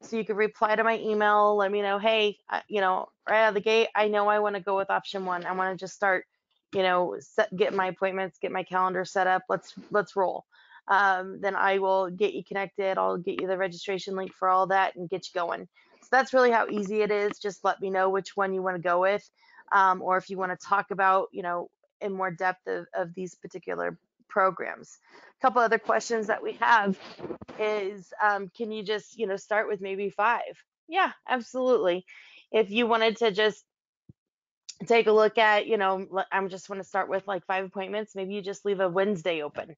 So you can reply to my email, let me know, hey, you know, right out of the gate, I know I want to go with option one. I want to just start, you know, get my appointments, get my calendar set up. Let's roll. Then I will get you connected. I'll get you the registration link for all that and get you going. So that's really how easy it is. Just let me know which one you want to go with. Or if you want to talk about, you know, in more depth of these particular programs. A couple other questions that we have is, can you just, you know, start with maybe five? Yeah, absolutely. If you wanted to just take a look at, you know, I'm just want to start with like 5 appointments, maybe you just leave a Wednesday open,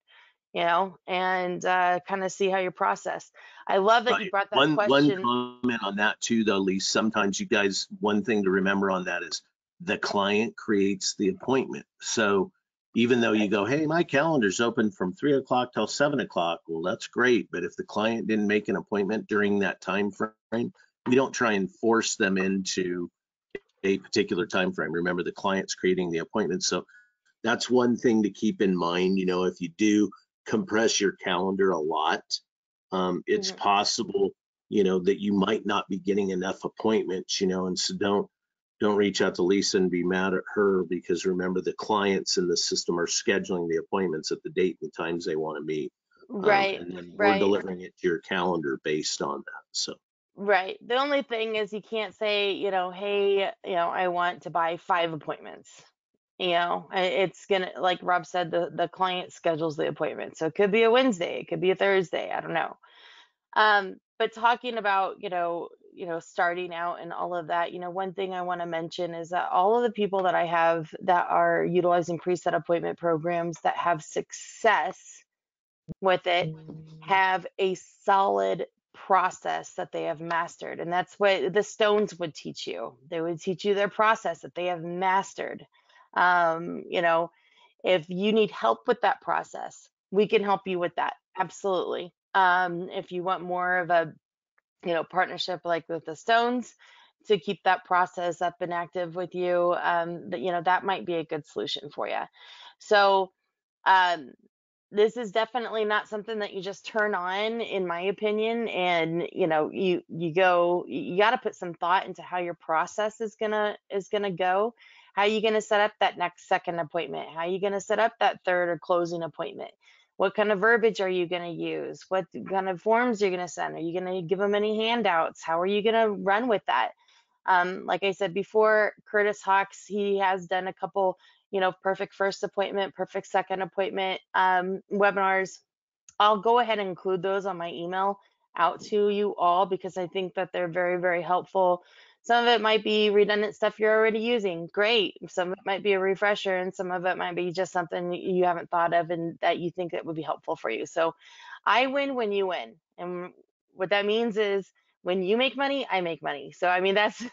you know, and kind of see how you process. I love that you Right. brought that One question. comment on that too, though, Lise. Sometimes you guys, one thing to remember on that is the client creates the appointment. So even though you Right. go, hey, my calendar's open from 3 o'clock till 7 o'clock, well, that's great. But if the client didn't make an appointment during that time frame, we don't try and force them into a particular time frame. Remember, the client's creating the appointment. So that's one thing to keep in mind. You know, if you do compress your calendar a lot, it's Mhm. possible, you know, that you might not be getting enough appointments, you know, and so don't reach out to Lisa and be mad at her, because remember, the clients in the system are scheduling the appointments at the date and times they want to meet. Right, And then we're right. delivering it to your calendar based on that. So Right. The only thing is you can't say, hey, I want to buy 5 appointments. It's gonna, like Rob said, the client schedules the appointment. So it could be a Wednesday, it could be a Thursday, I don't know. But talking about, starting out and all of that, one thing I want to mention is that all of the people that I have that are utilizing preset appointment programs that have success with it have a solid process that they have mastered. And that's what the stones would teach you. They would teach you their process that they have mastered. Um, you know, if you need help with that process, we can help you with that. Absolutely. If you want more of a, partnership like with the stones to keep that process up and active with you, that might be a good solution for you. So, um, this is definitely not something that you just turn on, in my opinion, and you got to put some thought into how your process is gonna go. How you gonna set up that next second appointment? How you gonna set up that third or closing appointment? What kind of verbiage are you gonna use? What kind of forms are you gonna send? Are you gonna give them any handouts? How are you gonna run with that? Like I said before, Curtis Hawks, he has done a couple, perfect first appointment, perfect second appointment webinars. I'll go ahead and include those on my email out to you all because I think that they're very, very helpful. Some of it might be redundant stuff you're already using. Great. Some of it might be a refresher, and some of it might be just something you haven't thought of and that you think that would be helpful for you. So I win when you win. And what that means is when you make money, I make money. So I mean that's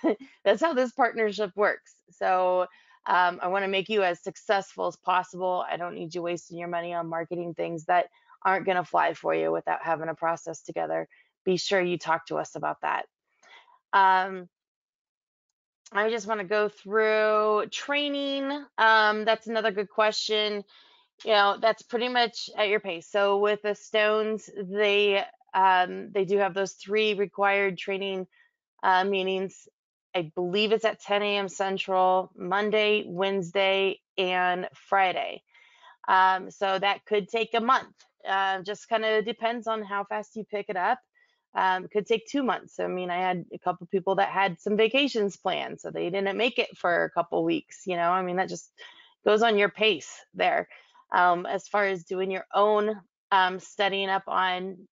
that's how this partnership works. So I want to make you as successful as possible. I don't need you wasting your money on marketing things that aren't going to fly for you without having a process together. Be sure you talk to us about that. Um, I just want to go through training. That's another good question. That's pretty much at your pace. So with the Stones, they do have those 3 required training meetings. I believe it's at 10 a.m. Central, Monday, Wednesday, and Friday. So that could take a month. Just kind of depends on how fast you pick it up. Could take 2 months. I mean, I had a couple people that had some vacations planned, so they didn't make it for a couple weeks. I mean, that just goes on your pace there. As far as doing your own studying up on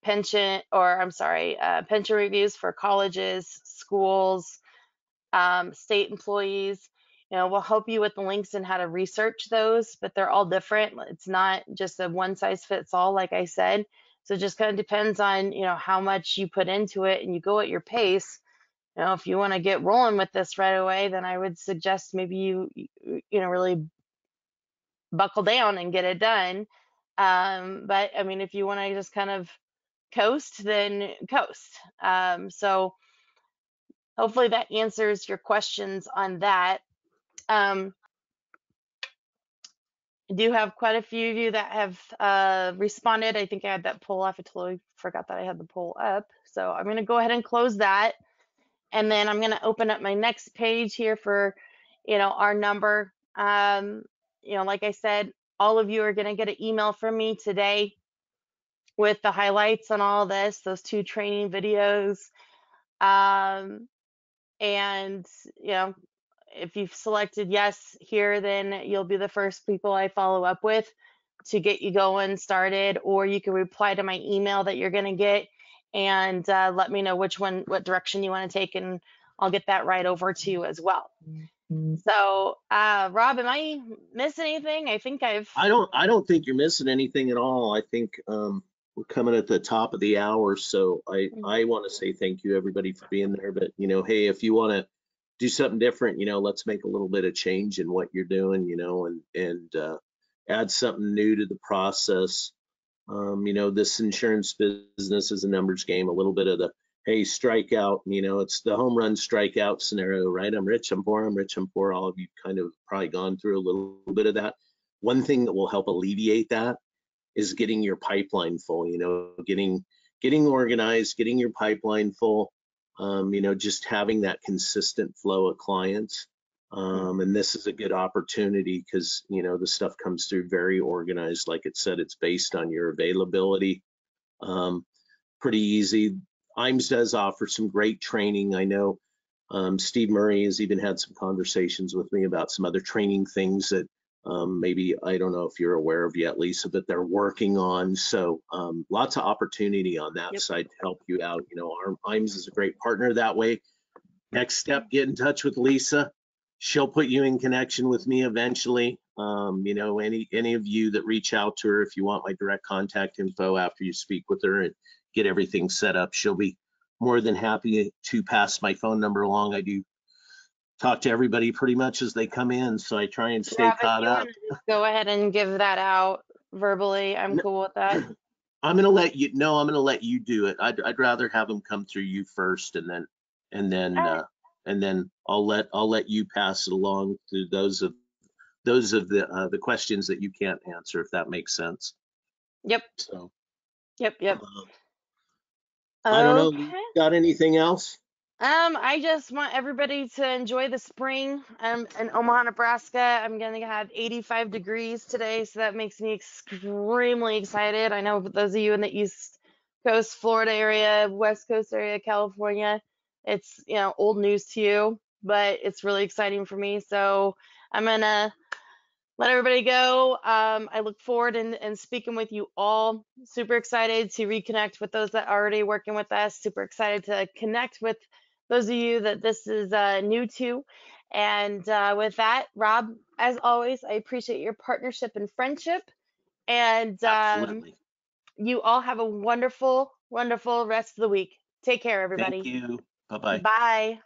pension reviews for colleges, schools, state employees. We'll help you with the links and how to research those, but they're all different. It's not just a one size fits all, like I said. So it just kind of depends on, how much you put into it and you go at your pace. If you want to get rolling with this right away, then I would suggest maybe really buckle down and get it done. But I mean, if you want to just kind of coast, then coast. So hopefully that answers your questions on that. Um, I do have quite a few of you that have responded. I think I had that poll off. I totally forgot that I had the poll up. So I'm going to go ahead and close that. And then I'm going to open up my next page here for, our number. Like I said, all of you are going to get an email from me today with the highlights on all this, those 2 training videos. Um, and, if you've selected yes here, then you'll be the first people I follow up with to get you going started, or you can reply to my email that you're going to get and let me know what direction you want to take, and I'll get that right over to you as well. So, Rob, am I missing anything? I think I don't think you're missing anything at all. I think we're coming at the top of the hour, so I want to say thank you everybody for being there. But hey, if you want to do something different, let's make a little bit of change in what you're doing, and add something new to the process. This insurance business is a numbers game, a little bit of the, hey, strikeout, it's the home run strikeout scenario, right? I'm rich, I'm poor, I'm rich, I'm poor. All of you kind of probably gone through a little bit of that. One thing that will help alleviate that is getting your pipeline full, getting organized, getting your pipeline full, just having that consistent flow of clients. And this is a good opportunity because, the stuff comes through very organized. Like it said, it's based on your availability. Pretty easy. IAMS does offer some great training. I know Steve Murray has even had some conversations with me about some other training things that maybe I don't know if you're aware of yet, Lisa, but they're working on. So lots of opportunity on that Yep. side to help you out. Our IAMS is a great partner that way. Next step, get in touch with Lisa. She'll put you in connection with me eventually. Any of you that reach out to her, if you want my direct contact info after you speak with her and get everything set up, she'll be more than happy to pass my phone number along. I do talk to everybody pretty much as they come in, so I try and stay Rob, if caught you want up. to just go ahead and give that out verbally, I'm N- cool with that. I'm gonna let you. No, I'm gonna let you do it. I'd rather have them come through you first, and then All right. uh, and then I'll let you pass it along to those of the questions that you can't answer, if that makes sense. Yep. So Yep. Yep. uh, I don't know. You Okay. got anything else? I just want everybody to enjoy the spring. I'm in Omaha, Nebraska. I'm gonna have 85 degrees today, so that makes me extremely excited. I know for those of you in the East Coast, Florida area, West Coast area, California, it's old news to you, but it's really exciting for me. So I'm gonna let everybody go. I look forward in speaking with you all. Super excited to reconnect with those that are already working with us. Super excited to connect with those of you that this is new to. And with that, Rob, as always, I appreciate your partnership and friendship. And Absolutely. you all have a wonderful, wonderful rest of the week. Take care, Thank everybody. you. Bye bye. Bye.